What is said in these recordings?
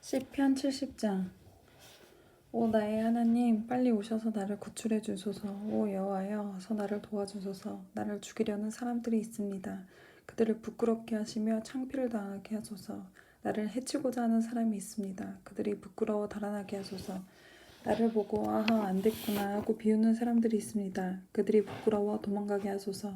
시편 70장. 오 나의 하나님, 빨리 오셔서 나를 구출해 주소서. 오 여호와여, 어서 나를 도와주소서. 나를 죽이려는 사람들이 있습니다. 그들을 부끄럽게 하시며 창피를 당하게 하소서. 나를 해치고자 하는 사람이 있습니다. 그들이 부끄러워 달아나게 하소서. 나를 보고 아하 안 됐구나 하고 비웃는 사람들이 있습니다. 그들이 부끄러워 도망가게 하소서.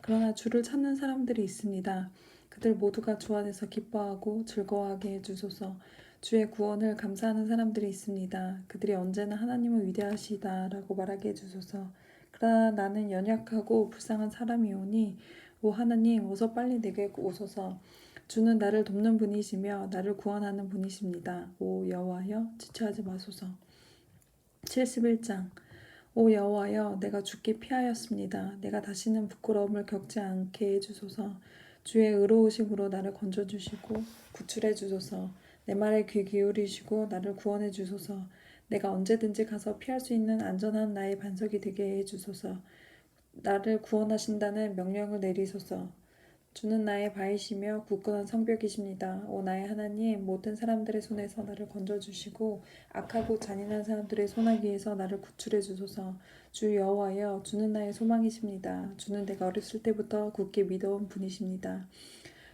그러나 주를 찾는 사람들이 있습니다. 그들 모두가 주 안에서 기뻐하고 즐거워하게 해주소서. 주의 구원을 감사하는 사람들이 있습니다. 그들이 언제나 하나님은 위대하시다라고 말하게 해주소서. 그러나 나는 연약하고 불쌍한 사람이오니 오 하나님 어서 빨리 내게 오소서. 주는 나를 돕는 분이시며 나를 구원하는 분이십니다. 오 여호와여 지체하지 마소서. 71장. 오 여호와여, 내가 죽기 피하였습니다. 내가 다시는 부끄러움을 겪지 않게 해주소서. 주의 의로우심으로 나를 건져주시고 구출해 주소서. 내 말에 귀 기울이시고 나를 구원해 주소서. 내가 언제든지 가서 피할 수 있는 안전한 나의 반석이 되게 해주소서. 나를 구원하신다는 명령을 내리소서. 주는 나의 바위시며 굳건한 성벽이십니다. 오 나의 하나님, 모든 사람들의 손에서 나를 건져주시고 악하고 잔인한 사람들의 손아귀에서 나를 구출해 주소서. 주 여호와여, 주는 나의 소망이십니다. 주는 내가 어렸을 때부터 굳게 믿어온 분이십니다.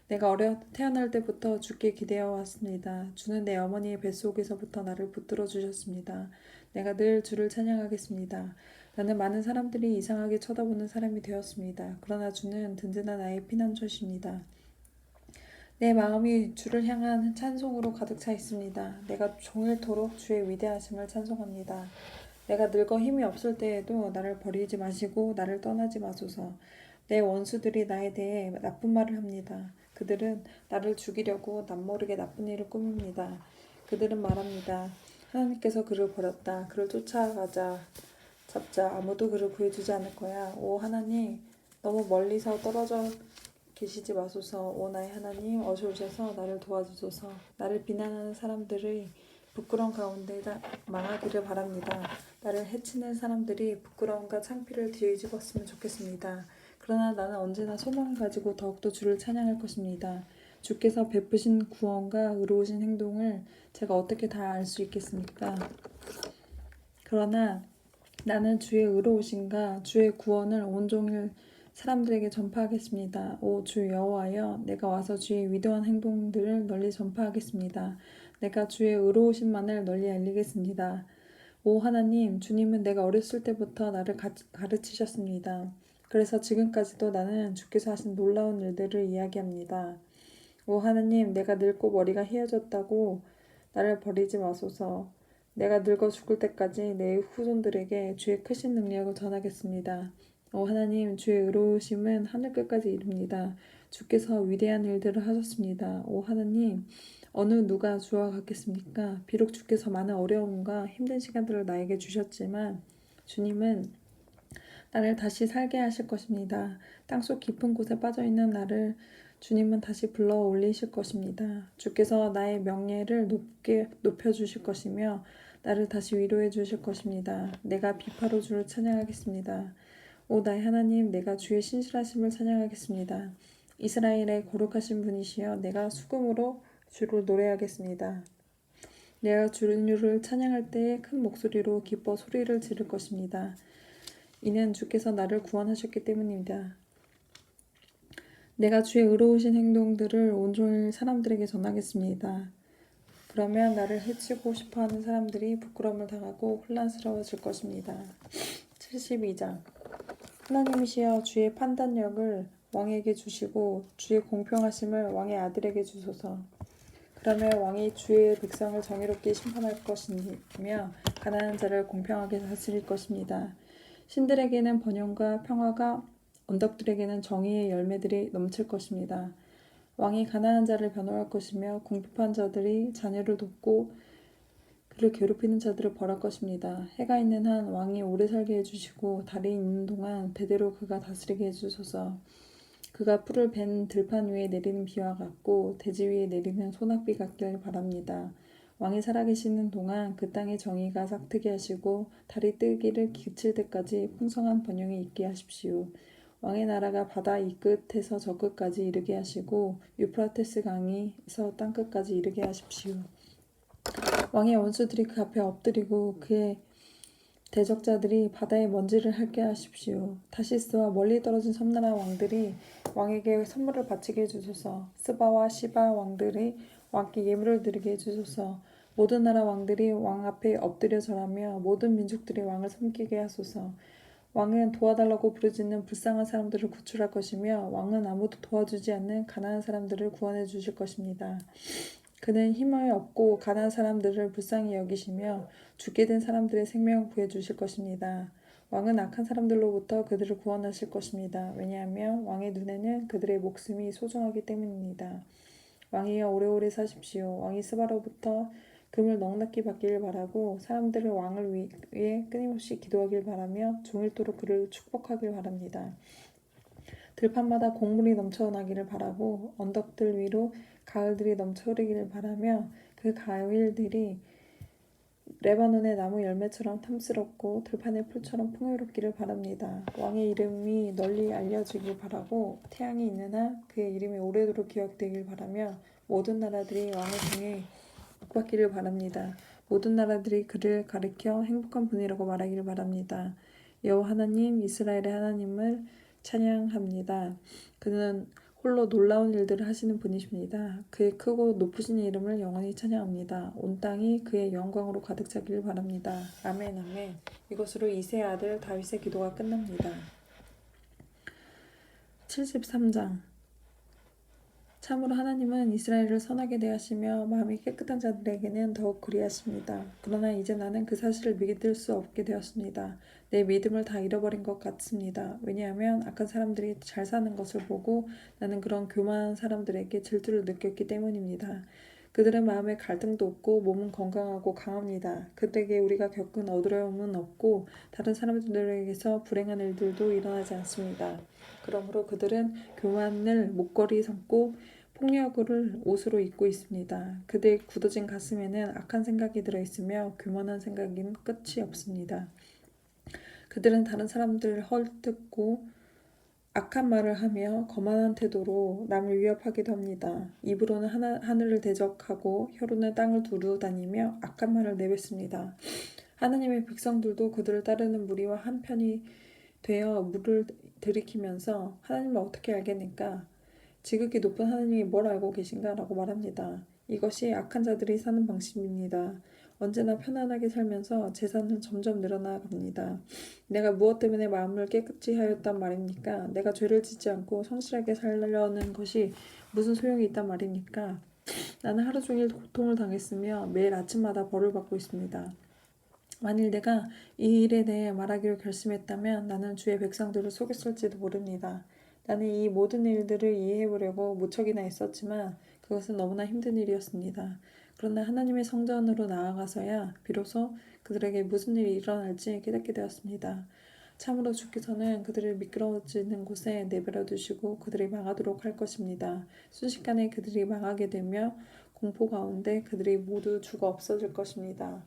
내가 태어날 때부터 주께 기대어 왔습니다. 주는 내 어머니의 뱃속에서부터 나를 붙들어 주셨습니다. 내가 늘 주를 찬양하겠습니다. 나는 많은 사람들이 이상하게 쳐다보는 사람이 되었습니다. 그러나 주는 든든한 나의 피난처십니다. 내 마음이 주를 향한 찬송으로 가득 차 있습니다. 내가 종일토록 주의 위대하심을 찬송합니다. 내가 늙어 힘이 없을 때에도 나를 버리지 마시고 나를 떠나지 마소서. 내 원수들이 나에 대해 나쁜 말을 합니다. 그들은 나를 죽이려고 남모르게 나쁜 일을 꾸밉니다. 그들은 말합니다. 하나님께서 그를 버렸다. 그를 쫓아가자. 잡자. 아무도 그를 구해주지 않을 거야. 오 하나님, 너무 멀리서 떨어져 계시지 마소서. 오 나의 하나님, 어서 오셔서 나를 도와주소서. 나를 비난하는 사람들의 부끄러운 가운데 망하기를 바랍니다. 나를 해치는 사람들이 부끄러움과 창피를 뒤집었으면 좋겠습니다. 그러나 나는 언제나 소망을 가지고 더욱더 주를 찬양할 것입니다. 주께서 베푸신 구원과 의로우신 행동을 제가 어떻게 다 알 수 있겠습니까? 그러나 나는 주의 의로우심과 주의 구원을 온종일 사람들에게 전파하겠습니다. 오 주 여호와여, 내가 와서 주의 위대한 행동들을 널리 전파하겠습니다. 내가 주의 의로우심만을 널리 알리겠습니다. 오 하나님, 주님은 내가 어렸을 때부터 나를 가르치셨습니다. 그래서 지금까지도 나는 주께서 하신 놀라운 일들을 이야기합니다. 오 하나님, 내가 늙고 머리가 희어졌다고 나를 버리지 마소서. 내가 늙어 죽을 때까지 내 후손들에게 주의 크신 능력을 전하겠습니다. 오 하나님, 주의 의로우심은 하늘 끝까지 이릅니다. 주께서 위대한 일들을 하셨습니다. 오 하나님, 어느 누가 주와 같겠습니까? 비록 주께서 많은 어려움과 힘든 시간들을 나에게 주셨지만 주님은 나를 다시 살게 하실 것입니다. 땅속 깊은 곳에 빠져있는 나를 주님은 다시 불러 올리실 것입니다. 주께서 나의 명예를 높여주실 것이며 나를 다시 위로해 주실 것입니다. 내가 비파로 주를 찬양하겠습니다. 오 나의 하나님, 내가 주의 신실하심을 찬양하겠습니다. 이스라엘의 거룩하신 분이시여, 내가 수금으로 주를 노래하겠습니다. 내가 주를 찬양할 때에 큰 목소리로 기뻐 소리를 지를 것입니다. 이는 주께서 나를 구원하셨기 때문입니다. 내가 주의 의로우신 행동들을 온종일 사람들에게 전하겠습니다. 그러면 나를 해치고 싶어하는 사람들이 부끄러움을 당하고 혼란스러워질 것입니다. 72장. 하나님이시여, 주의 판단력을 왕에게 주시고 주의 공평하심을 왕의 아들에게 주소서. 그러면 왕이 주의 백성을 정의롭게 심판할 것이며 가난한 자를 공평하게 다스릴 것입니다. 신들에게는 번영과 평화가, 언덕들에게는 정의의 열매들이 넘칠 것입니다. 왕이 가난한 자를 변호할 것이며 궁핍한 자들이 자녀를 돕고 그를 괴롭히는 자들을 벌할 것입니다. 해가 있는 한 왕이 오래 살게 해주시고 달이 있는 동안 대대로 그가 다스리게 해주소서. 그가 풀을 벤 들판 위에 내리는 비와 같고 대지 위에 내리는 소낙비 같길 바랍니다. 왕이 살아계시는 동안 그 땅의 정의가 싹트게 하시고 달이 뜨기를 그칠 때까지 풍성한 번영이 있게 하십시오. 왕의 나라가 바다 이 끝에서 저 끝까지 이르게 하시고 유프라테스 강에서 땅 끝까지 이르게 하십시오. 왕의 원수들이 그 앞에 엎드리고 그의 대적자들이 바다의 먼지를 핥게 하십시오. 다시스와 멀리 떨어진 섬나라 왕들이 왕에게 선물을 바치게 해주소서. 스바와 시바 왕들이 왕께 예물을 드리게 해주소서. 모든 나라 왕들이 왕 앞에 엎드려 절하며 모든 민족들이 왕을 섬기게 하소서. 왕은 도와달라고 부르짖는 불쌍한 사람들을 구출할 것이며 왕은 아무도 도와주지 않는 가난한 사람들을 구원해 주실 것입니다. 그는 힘을 얻고 가난한 사람들을 불쌍히 여기시며 죽게 된 사람들의 생명을 구해주실 것입니다. 왕은 악한 사람들로부터 그들을 구원하실 것입니다. 왜냐하면 왕의 눈에는 그들의 목숨이 소중하기 때문입니다. 왕이여 오래오래 사십시오. 왕이 스바로부터 금을 넉넉히 받기를 바라고 사람들을 왕을 위해 끊임없이 기도하길 바라며 종일토록 그를 축복하길 바랍니다. 들판마다 곡물이 넘쳐나기를 바라고 언덕들 위로 가을들이 넘쳐 흐르기를 바라며 그 가을들이 레바논의 나무 열매처럼 탐스럽고 들판의 풀처럼 풍요롭기를 바랍니다. 왕의 이름이 널리 알려지길 바라고 태양이 있는 한 그의 이름이 오래도록 기억되길 바라며 모든 나라들이 왕을 통해 복받기를 바랍니다. 모든 나라들이 그를 가리켜 행복한 분이라고 말하기를 바랍니다. 여호와 하나님 이스라엘의 하나님을 찬양합니다. 그는 홀로 놀라운 일들을 하시는 분이십니다. 그의 크고 높으신 이름을 영원히 찬양합니다. 온 땅이 그의 영광으로 가득 차기를 바랍니다. 아멘 아멘. 이것으로 이새의 아들 다윗의 기도가 끝납니다. 73장. 참으로 하나님은 이스라엘을 선하게 대하시며 마음이 깨끗한 자들에게는 더욱 그리하십니다. 그러나 이제 나는 그 사실을 믿을 수 없게 되었습니다. 내 믿음을 다 잃어버린 것 같습니다. 왜냐하면 악한 사람들이 잘 사는 것을 보고 나는 그런 교만한 사람들에게 질투를 느꼈기 때문입니다. 그들은 마음에 갈등도 없고 몸은 건강하고 강합니다. 그들에게 우리가 겪은 어려움은 없고 다른 사람들에게서 불행한 일들도 일어나지 않습니다. 그러므로 그들은 교만을 목걸이 삼고 폭력을 옷으로 입고 있습니다. 그들의 굳어진 가슴에는 악한 생각이 들어있으며 교만한 생각인 끝이 없습니다. 그들은 다른 사람들을 헐뜯고 악한 말을 하며 거만한 태도로 남을 위협하기도 합니다. 입으로는 하늘을 대적하고 혀로는 땅을 두루다니며 악한 말을 내뱉습니다. 하나님의 백성들도 그들을 따르는 무리와 한편이 되어 물을 들이키면서 하나님을 어떻게 알겠는가? 지극히 높은 하나님이 뭘 알고 계신가? 라고 말합니다. 이것이 악한 자들이 사는 방식입니다. 언제나 편안하게 살면서 재산은 점점 늘어나갑니다. 내가 무엇 때문에 마음을 깨끗이 하였단 말입니까? 내가 죄를 짓지 않고 성실하게 살려는 것이 무슨 소용이 있단 말입니까? 나는 하루 종일 고통을 당했으며 매일 아침마다 벌을 받고 있습니다. 만일 내가 이 일에 대해 말하기로 결심했다면 나는 주의 백성들을 속였을지도 모릅니다. 나는 이 모든 일들을 이해해보려고 무척이나 애썼지만 그것은 너무나 힘든 일이었습니다. 그러나 하나님의 성전으로 나아가서야 비로소 그들에게 무슨 일이 일어날지 깨닫게 되었습니다. 참으로 주께서는 그들을 미끄러지는 곳에 내버려 두시고 그들이 망하도록 할 것입니다. 순식간에 그들이 망하게 되며 공포 가운데 그들이 모두 죽어 없어질 것입니다.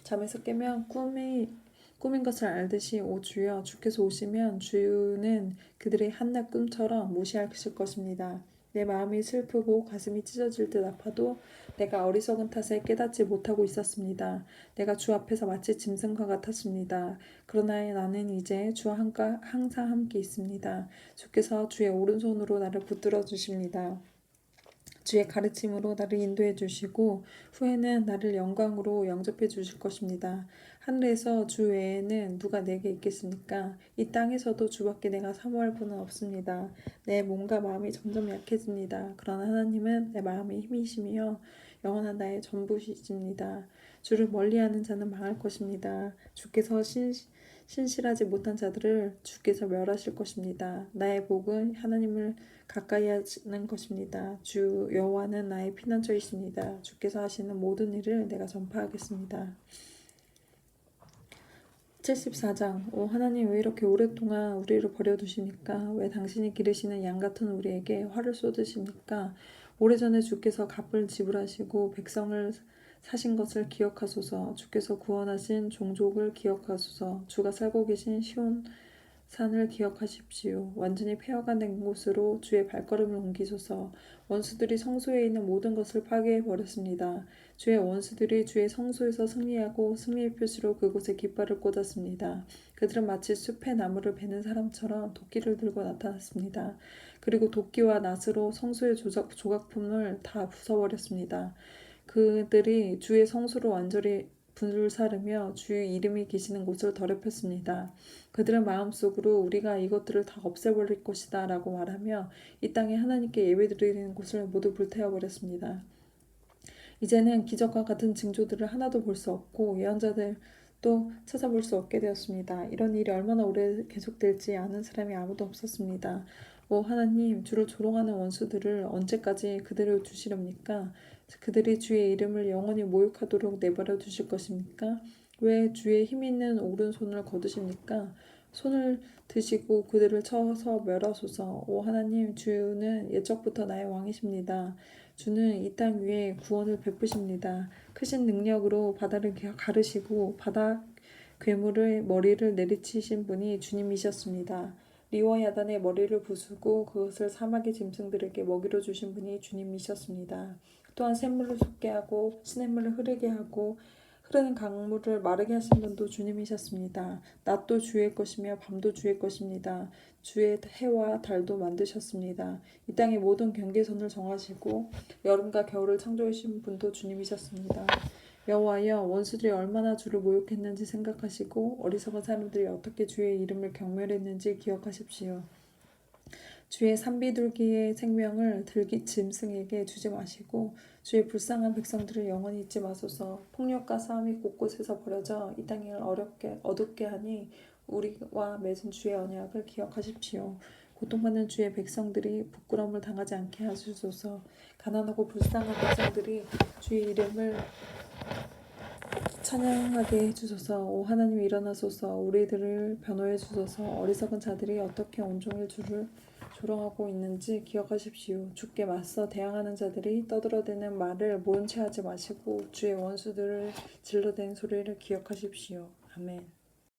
잠에서 깨면 꿈인 것을 알듯이 오 주여 주께서 오시면 주는 그들의 한낱 꿈처럼 무시하실 것입니다. 내 마음이 슬프고 가슴이 찢어질 듯 아파도 내가 어리석은 탓에 깨닫지 못하고 있었습니다. 내가 주 앞에서 마치 짐승과 같았습니다. 그러나 나는 이제 주와 항상 함께 있습니다. 주께서 주의 오른손으로 나를 붙들어 주십니다. 주의 가르침으로 나를 인도해 주시고 후에는 나를 영광으로 영접해 주실 것입니다. 하늘에서 주 외에는 누가 내게 있겠습니까? 이 땅에서도 주밖에 내가 사모할 분은 없습니다. 내 몸과 마음이 점점 약해집니다. 그러나 하나님은 내 마음의 힘이시며 영원한 나의 전부이십니다. 주를 멀리하는 자는 망할 것입니다. 주께서 신실하지 못한 자들을 주께서 멸하실 것입니다. 나의 복은 하나님을 가까이 하는 것입니다. 주 여호와는 나의 피난처이십니다. 주께서 하시는 모든 일을 내가 전파하겠습니다. 74장. 오 하나님 왜 이렇게 오랫동안 우리를 버려두십니까? 왜 당신이 기르시는 양 같은 우리에게 화를 쏟으십니까? 오래전에 주께서 값을 지불하시고 백성을 사신 것을 기억하소서. 주께서 구원하신 종족을 기억하소서. 주가 살고 계신 시온 산을 기억하십시오. 완전히 폐허가 된 곳으로 주의 발걸음을 옮기소서. 원수들이 성소에 있는 모든 것을 파괴해 버렸습니다. 주의 원수들이 주의 성소에서 승리하고 승리의 표시로 그곳에 깃발을 꽂았습니다. 그들은 마치 숲의 나무를 베는 사람처럼 도끼를 들고 나타났습니다. 그리고 도끼와 낫으로 성소의 조각품을 다 부숴버렸습니다. 그들이 주의 성소를 완전히 불사르며 주의 이름이 계시는 곳을 더럽혔습니다. 그들은 마음속으로 우리가 이것들을 다 없애버릴 것이다 라고 말하며 이 땅에 하나님께 예배드리는 곳을 모두 불태워버렸습니다. 이제는 기적과 같은 징조들을 하나도 볼 수 없고 예언자들도 찾아볼 수 없게 되었습니다. 이런 일이 얼마나 오래 계속될지 아는 사람이 아무도 없었습니다. 오 하나님, 주를 조롱하는 원수들을 언제까지 그대로 두시렵니까? 그들이 주의 이름을 영원히 모욕하도록 내버려 두실 것입니까? 왜 주의 힘 있는 오른손을 거두십니까? 손을 드시고 그들을 쳐서 멸하소서. 오 하나님, 주는 옛적부터 나의 왕이십니다. 주는 이 땅 위에 구원을 베푸십니다. 크신 능력으로 바다를 가르시고 바다 괴물의 머리를 내리치신 분이 주님이셨습니다. 리워 야단의 머리를 부수고 그것을 사막의 짐승들에게 먹이로 주신 분이 주님이셨습니다. 또한 샘물을 솟게 하고 시냇물을 흐르게 하고 흐르는 강물을 마르게 하신 분도 주님이셨습니다. 낮도 주의 것이며 밤도 주의 것입니다. 주의 해와 달도 만드셨습니다. 이 땅의 모든 경계선을 정하시고 여름과 겨울을 창조하신 분도 주님이셨습니다. 여호와여, 원수들이 얼마나 주를 모욕했는지 생각하시고 어리석은 사람들이 어떻게 주의 이름을 경멸했는지 기억하십시오. 주의 산비둘기의 생명을 들기 짐승에게 주지 마시고 주의 불쌍한 백성들을 영원히 잊지 마소서. 폭력과 싸움이 곳곳에서 벌어져 이 땅을 어둡게 하니 우리와 맺은 주의 언약을 기억하십시오. 고통받는 주의 백성들이 부끄러움을 당하지 않게 하시소서. 가난하고 불쌍한 백성들이 주의 이름을 찬양하게 해주소서. 오 하나님, 일어나소서. 우리들을 변호해 주소서. 어리석은 자들이 어떻게 온종일 주를 조롱하고 있는지 기억하십시오. 주께 맞서 대항하는 자들이 떠들어대는 말을 모른 채 하지 마시고 주의 원수들을 질러대는 소리를 기억하십시오. 아멘.